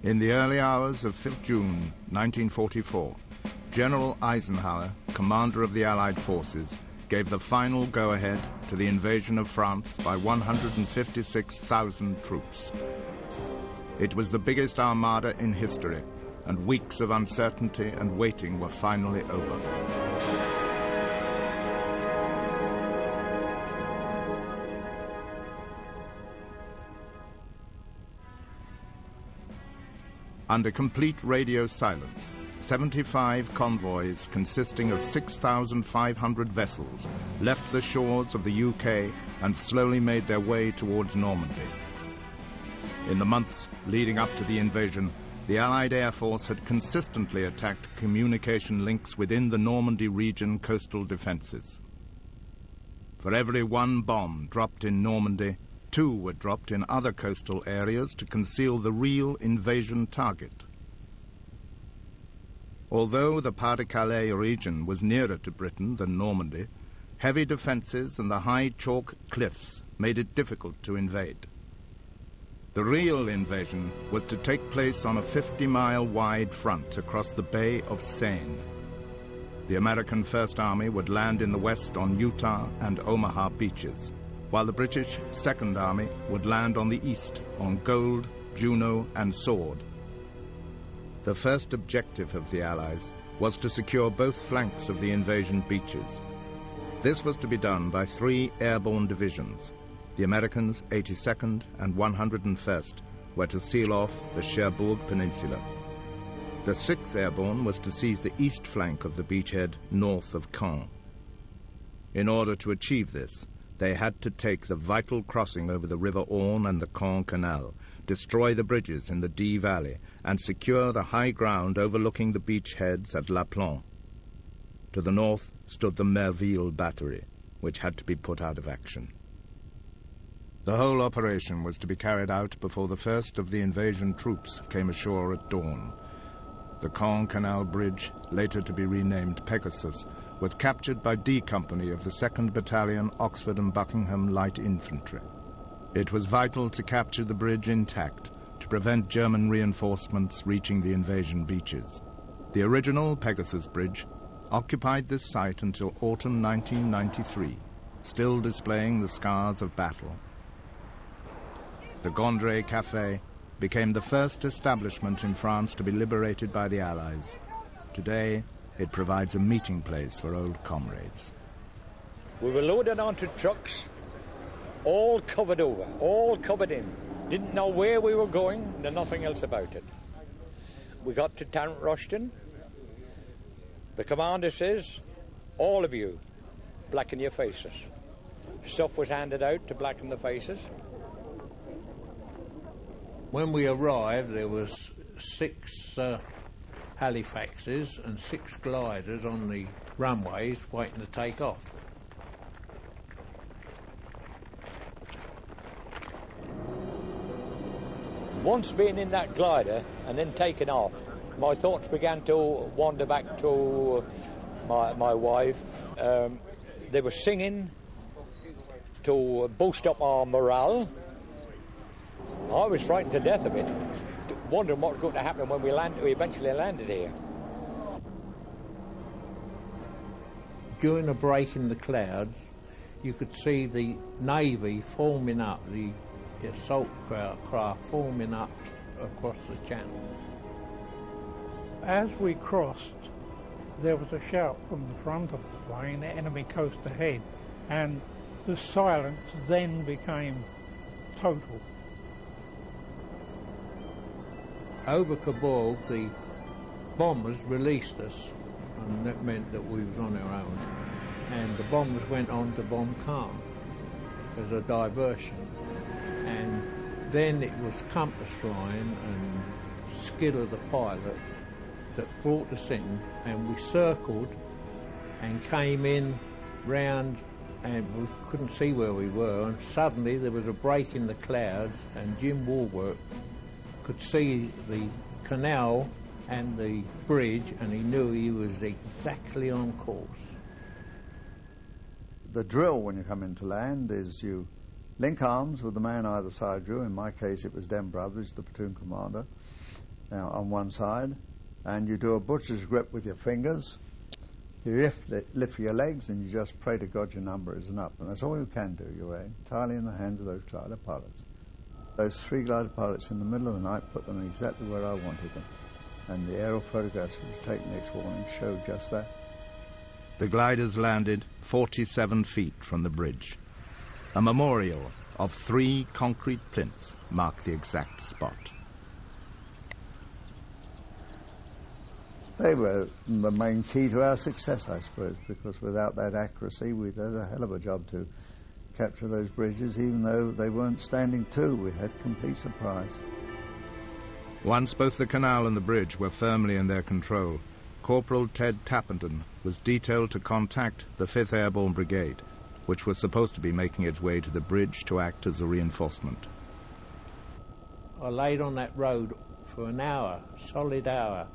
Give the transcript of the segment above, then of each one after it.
In the early hours of 5th June 1944, General Eisenhower, commander of the Allied forces, gave the final go-ahead to the invasion of France by 156,000 troops. It was the biggest armada in history, and weeks of uncertainty and waiting were finally over. Under complete radio silence, 75 convoys consisting of 6,500 vessels left the shores of the UK and slowly made their way towards Normandy. In the months leading up to the invasion, the Allied Air Force had consistently attacked communication links within the Normandy region coastal defenses. For every one bomb dropped in Normandy, 2 were dropped in other coastal areas to conceal the real invasion target. Although the Pas-de-Calais region was nearer to Britain than Normandy, heavy defenses and the high chalk cliffs made it difficult to invade. The real invasion was to take place on a 50-mile wide front across the Bay of Seine. The American First Army would land in the west on Utah and Omaha beaches, while the British Second Army would land on the east on Gold, Juno, and Sword. The first objective of the Allies was to secure both flanks of the invasion beaches. This was to be done by 3 airborne divisions. The Americans, 82nd and 101st, were to seal off the Cherbourg Peninsula. The 6th Airborne was to seize the east flank of the beachhead north of Caen. In order to achieve this, they had to take the vital crossing over the River Orne and the Caen Canal, destroy the bridges in the Dee Valley, and secure the high ground overlooking the beachheads at La Plan. To the north stood the Merville battery, which had to be put out of action. The whole operation was to be carried out before the first of the invasion troops came ashore at dawn. The Caen Canal Bridge, later to be renamed Pegasus, was captured by D Company of the 2nd Battalion Oxford and Buckingham Light Infantry. It was vital to capture the bridge intact to prevent German reinforcements reaching the invasion beaches. The original Pegasus Bridge occupied this site until autumn 1993, still displaying the scars of battle. The Gondry Café became the first establishment in France to be liberated by the Allies. Today, it provides a meeting place for old comrades. We were loaded onto trucks, all covered over, all covered in. Didn't know where we were going, and nothing else about it. We got to Tarrant Rushton. The commander says, all of you, blacken your faces. Stuff was handed out to blacken the faces. When we arrived, there was 6 Halifaxes and 6 gliders on the runways waiting to take off. Once being in that glider and then taken off, my thoughts began to wander back to my wife. They were singing to boost up our morale. I was frightened to death of it, wondering what was going to happen when we eventually landed here. During a break in the clouds, you could see the Navy forming up, the assault craft forming up across the channel. As we crossed, there was a shout from the front of the plane, the enemy coast ahead, and the silence then became total. Over Cabourg, the bombers released us, and that meant that we was on our own. And the bombers went on to bomb Caen as a diversion. And then it was compass flying and skill of the pilot that brought us in, and we circled and came in round, and we couldn't see where we were, and suddenly there was a break in the clouds, and Jim Warburg could see the canal and the bridge, and he knew he was exactly on course. The drill when you come into land is you link arms with the man either side of you. In my case, it was Den Brothers, the platoon commander. on one side, and you do a butcher's grip with your fingers. You lift your legs, and you just pray to God your number isn't up. And that's all you can do. You're entirely in the hands of those glider pilots. Those 3 glider pilots in the middle of the night put them exactly where I wanted them. And the aerial photographs which were taken next morning showed just that. The gliders landed 47 feet from the bridge. A memorial of 3 concrete plinths marked the exact spot. They were the main key to our success, I suppose, because without that accuracy, we'd had a hell of a job to capture those bridges, even though they weren't standing to. We had complete surprise. Once both the canal and the bridge were firmly in their control, Corporal Ted Tappenden was detailed to contact the 5th Airborne Brigade, which was supposed to be making its way to the bridge to act as a reinforcement. I laid on that road for an hour, solid hour,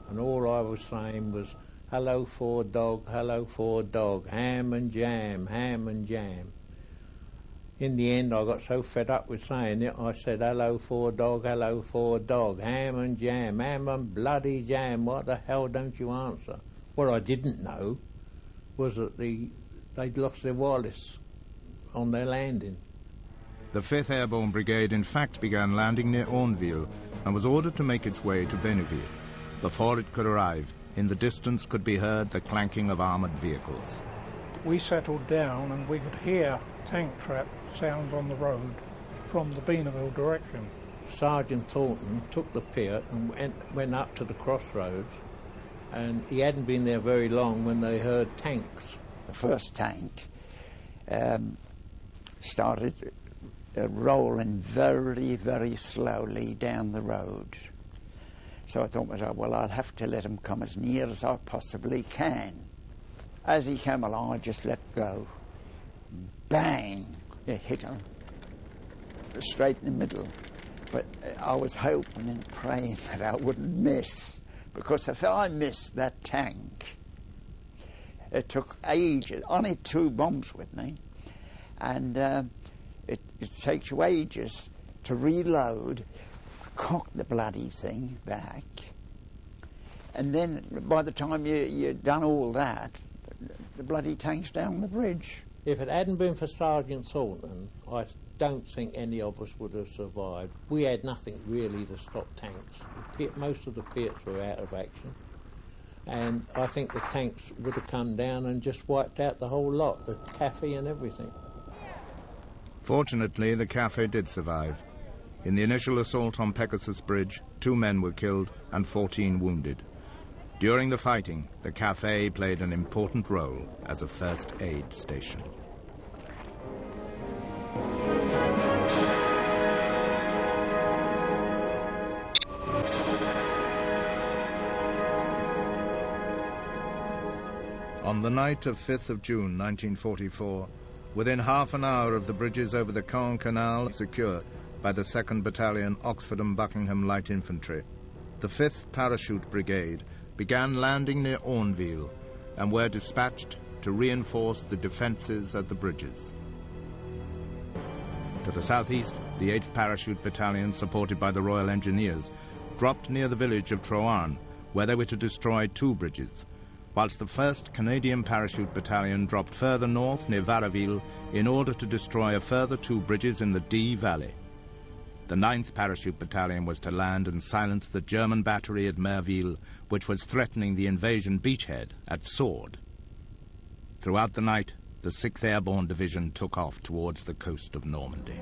and all I was saying was, hello Ford dog, ham and jam, ham and jam. In the end, I got so fed up with saying it, I said, hello Ford dog, ham and jam, ham and bloody jam, what the hell don't you answer? What I didn't know was that they'd lost their wireless on their landing. The 5th Airborne Brigade in fact began landing near Orneville and was ordered to make its way to Benneville. Before it could arrive, in the distance could be heard the clanking of armoured vehicles. We settled down and we could hear tank trap sounds on the road from the Benneville direction. Sergeant Thornton took the Piat and went up to the crossroads, and he hadn't been there very long when they heard tanks. The first tank started rolling very, very slowly down the road. So I thought to myself, well, I'll have to let him come as near as I possibly can. As he came along, I just let go. Bang! It hit him straight in the middle. But I was hoping and praying that I wouldn't miss, because if I missed that tank, it took ages. I only 2 bombs with me, and it takes you ages to reload, cock the bloody thing back, and then by the time you've done all that, the bloody tank's down the bridge. If it hadn't been for Sergeant Thornton, I don't think any of us would have survived. We had nothing really to stop tanks. Most of the Piats were out of action, and I think the tanks would have come down and just wiped out the whole lot, the cafe and everything. Fortunately, the cafe did survive. In the initial assault on Pegasus Bridge, 2 men were killed and 14 wounded. During the fighting, the cafe played an important role as a first aid station. On the night of 5th of June 1944, within half an hour of the bridges over the Caen Canal secured by the 2nd Battalion Oxford and Buckingham Light Infantry, the 5th Parachute Brigade began landing near Orneville and were dispatched to reinforce the defences at the bridges. To the southeast, the 8th Parachute Battalion, supported by the Royal Engineers, dropped near the village of Troarn, where they were to destroy 2 bridges, whilst the 1st Canadian Parachute Battalion dropped further north near Varaville in order to destroy a further 2 bridges in the Dee Valley. The 9th Parachute Battalion was to land and silence the German battery at Merville, which was threatening the invasion beachhead at Sword. Throughout the night, the 6th Airborne Division took off towards the coast of Normandy.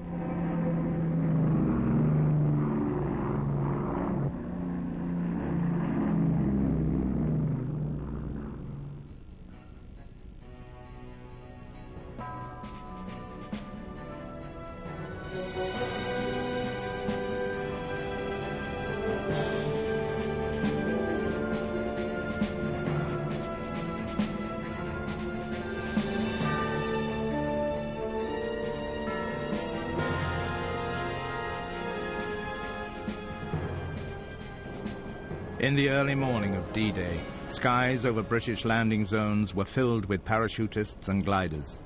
In the early morning of D-Day, skies over British landing zones were filled with parachutists and gliders.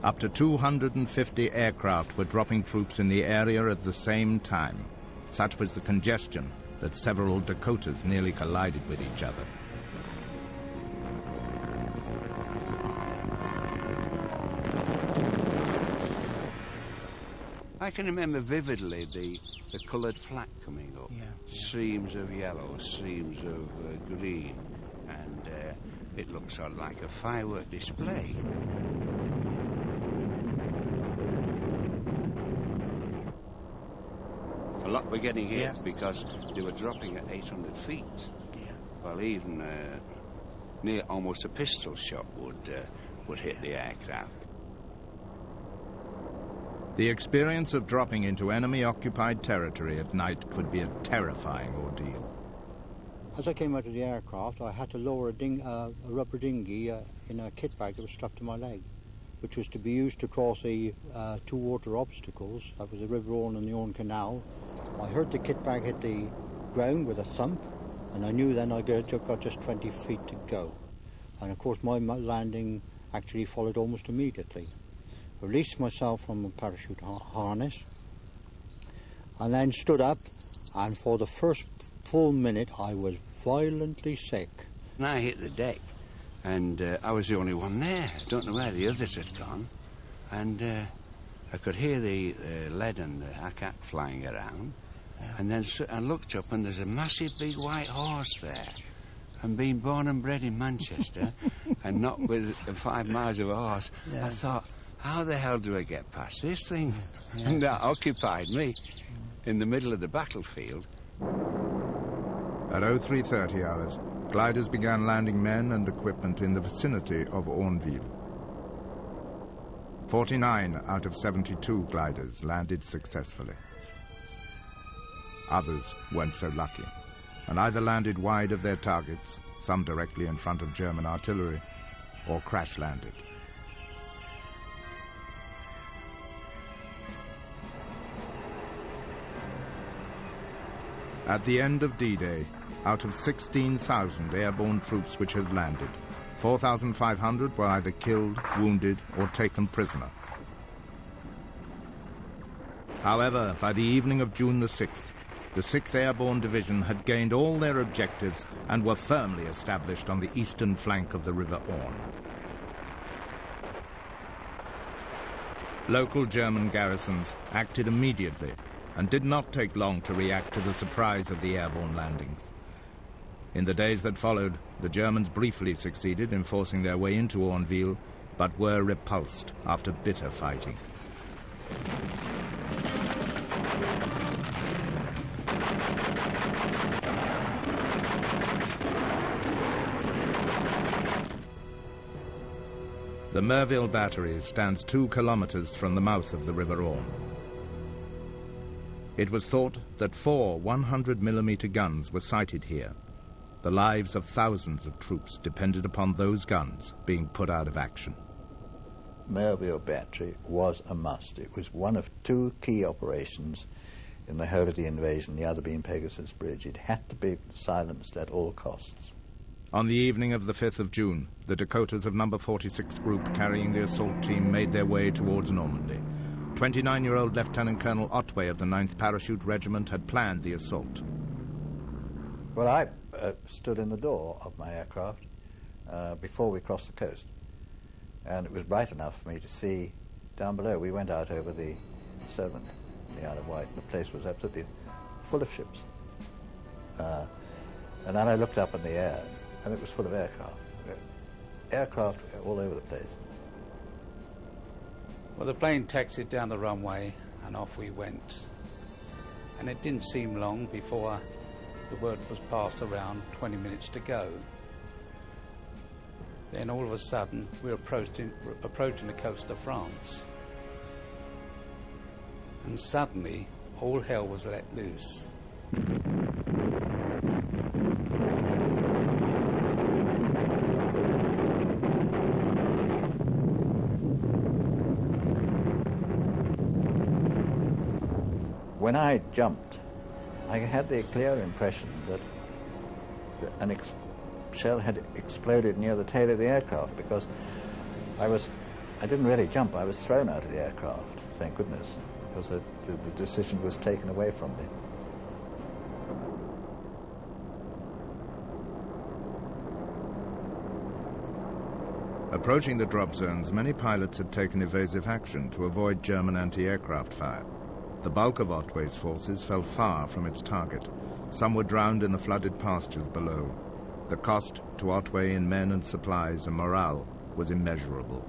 Up to 250 aircraft were dropping troops in the area at the same time. Such was the congestion that several Dakotas nearly collided with each other. I can remember vividly the coloured flak coming up. Yeah. Streams of yellow, streams of green, and it looked sort of like a firework display. A lot were getting hit because they were dropping at 800 feet. Yeah. Well, even near almost a pistol shot would hit the aircraft. The experience of dropping into enemy-occupied territory at night could be a terrifying ordeal. As I came out of the aircraft, I had to lower a rubber dinghy in a kit bag that was strapped to my leg, which was to be used to cross two water obstacles. That was the River Orne and the Orne Canal. I heard the kit bag hit the ground with a thump, and I knew then I got just 20 feet to go. And of course my landing actually followed almost immediately. I released myself from a parachute harness, and then stood up, and for the first full minute I was violently sick. And I hit the deck, and I was the only one there. I don't know where the others had gone. And I could hear the lead and the hackett flying around. Yeah. And then I looked up, and there's a massive big white horse there. And being born and bred in Manchester, and not with 5 miles of a horse, I thought, how the hell do I get past this thing? Yeah. And that occupied me in the middle of the battlefield. At 0330 hours, gliders began landing men and equipment in the vicinity of Orneville. 49 out of 72 gliders landed successfully. Others weren't so lucky, and either landed wide of their targets, some directly in front of German artillery, or crash-landed. At the end of D-Day, out of 16,000 airborne troops which had landed, 4,500 were either killed, wounded, or taken prisoner. However, by the evening of June the 6th, the 6th Airborne Division had gained all their objectives and were firmly established on the eastern flank of the River Orne. Local German garrisons acted immediately and did not take long to react to the surprise of the airborne landings. In the days that followed, the Germans briefly succeeded in forcing their way into Orneville, but were repulsed after bitter fighting. The Merville Battery stands 2 kilometers from the mouth of the River Orne. It was thought that 4 100mm guns were sited here. The lives of thousands of troops depended upon those guns being put out of action. Merville Battery was a must. It was one of 2 key operations in the whole of the invasion, the other being Pegasus Bridge. It had to be silenced at all costs. On the evening of the 5th of June, the Dakotas of No. 46 Group carrying the assault team made their way towards Normandy. 29-year-old Lieutenant Colonel Otway of the 9th Parachute Regiment had planned the assault. Well, I stood in the door of my aircraft before we crossed the coast, and it was bright enough for me to see down below. We went out over the Severn, the Isle of Wight, and the place was absolutely full of ships. And then I looked up in the air, and it was full of aircraft. Aircraft all over the place. Well, the plane taxied down the runway, and off we went. And it didn't seem long before the word was passed around 20 minutes to go. Then all of a sudden, we were approaching the coast of France. And suddenly, all hell was let loose. When I jumped, I had the clear impression that an shell had exploded near the tail of the aircraft, because I didn't really jump, I was thrown out of the aircraft, thank goodness, because the decision was taken away from me. Approaching the drop zones, many pilots had taken evasive action to avoid German anti-aircraft fire. The bulk of Otway's forces fell far from its target. Some were drowned in the flooded pastures below. The cost to Otway in men and supplies and morale was immeasurable.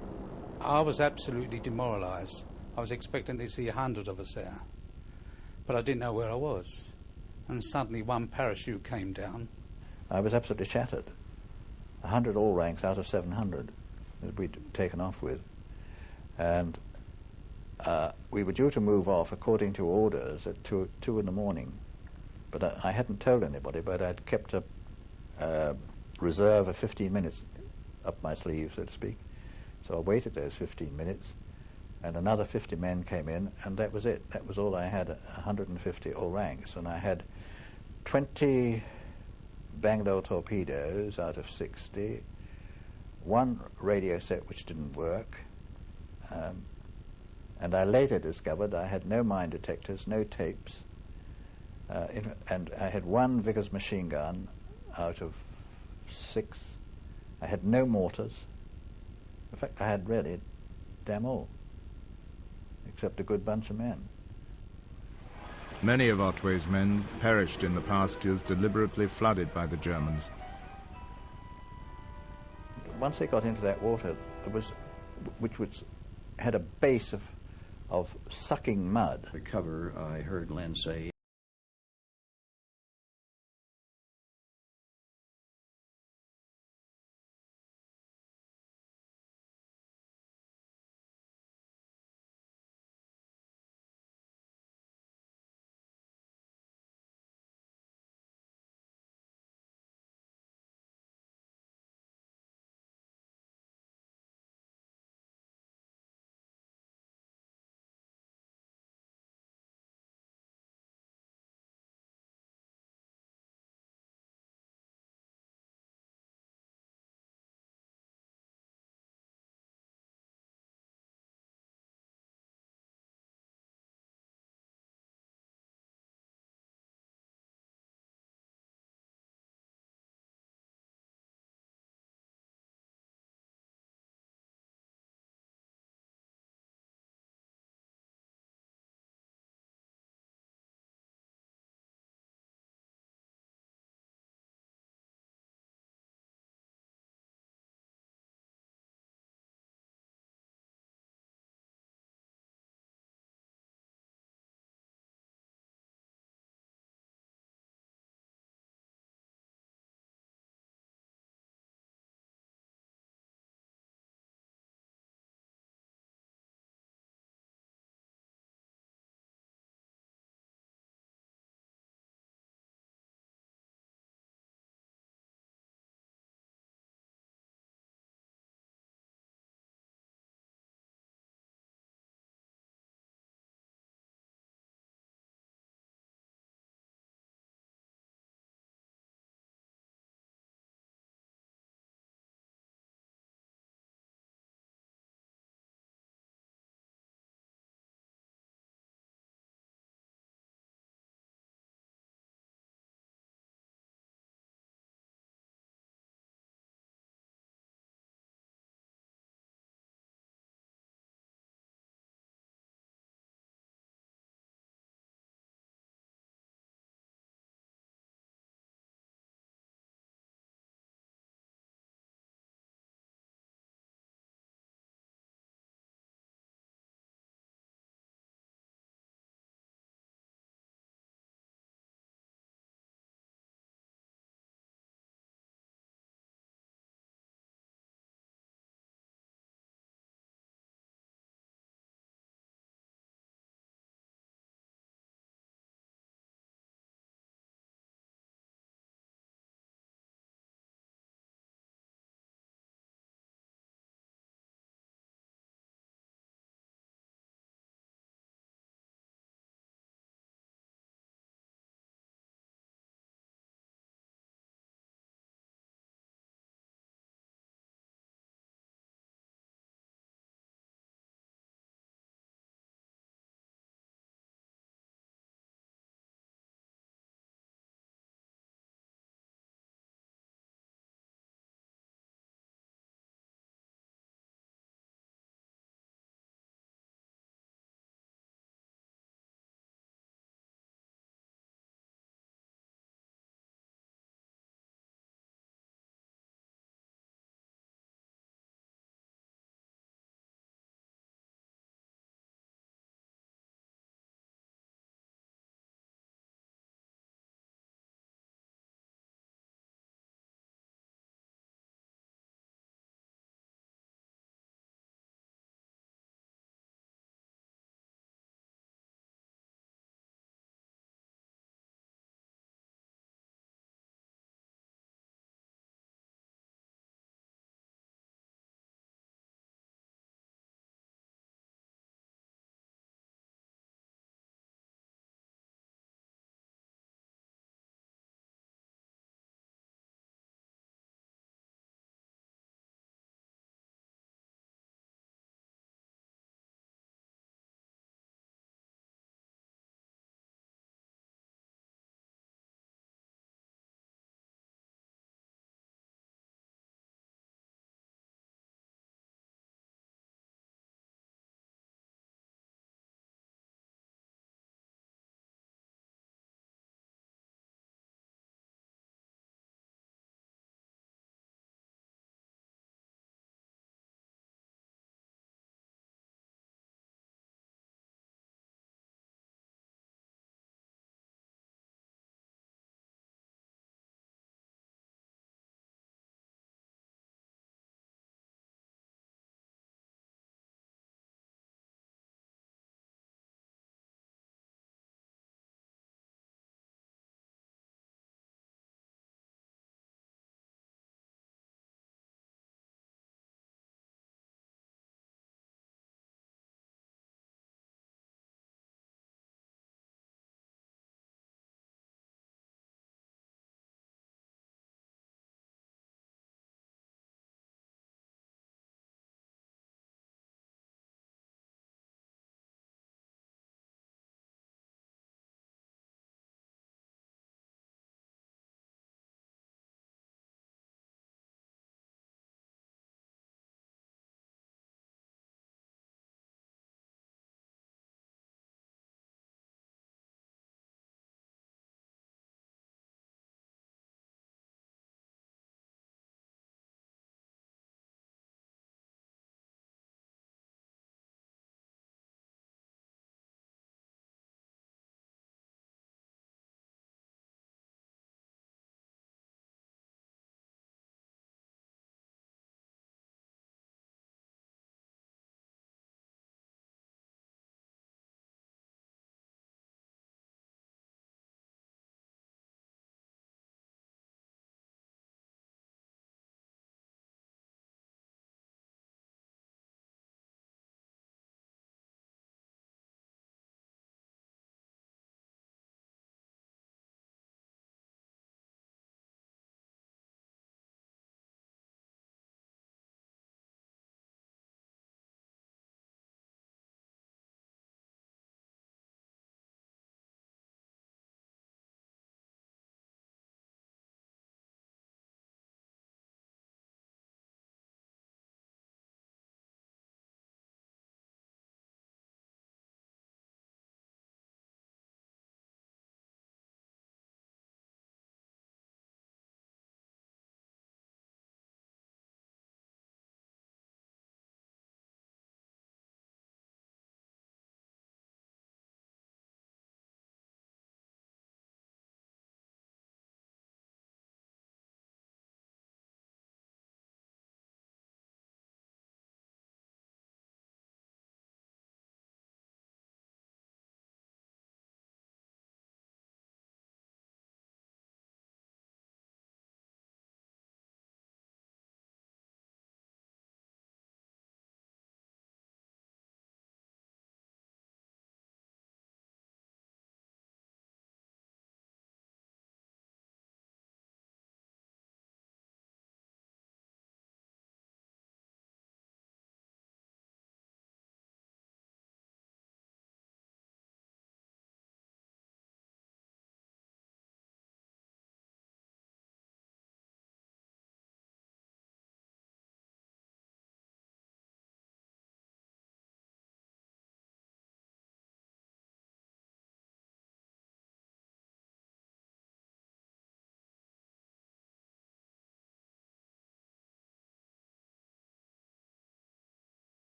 I was absolutely demoralised. I was expecting to see 100 of us there, but I didn't know where I was. And suddenly one parachute came down. I was absolutely shattered. 100 all ranks out of 700 that we'd taken off with. And we were due to move off according to orders at 2 in the morning. But I hadn't told anybody, but I'd kept a reserve of 15 minutes up my sleeve, so to speak. So I waited those 15 minutes, and another 50 men came in, and that was it. That was all I had, 150 all ranks. And I had 20 Bangalore torpedoes out of 60, one radio set which didn't work, and I later discovered I had no mine detectors, no tapes, and I had one Vickers machine gun out of 6. I had no mortars. In fact, I had really damn all, except a good bunch of men. Many of Otway's men perished in the pastures deliberately flooded by the Germans. Once they got into that water, which had a base of sucking mud. The cover, I heard Len say,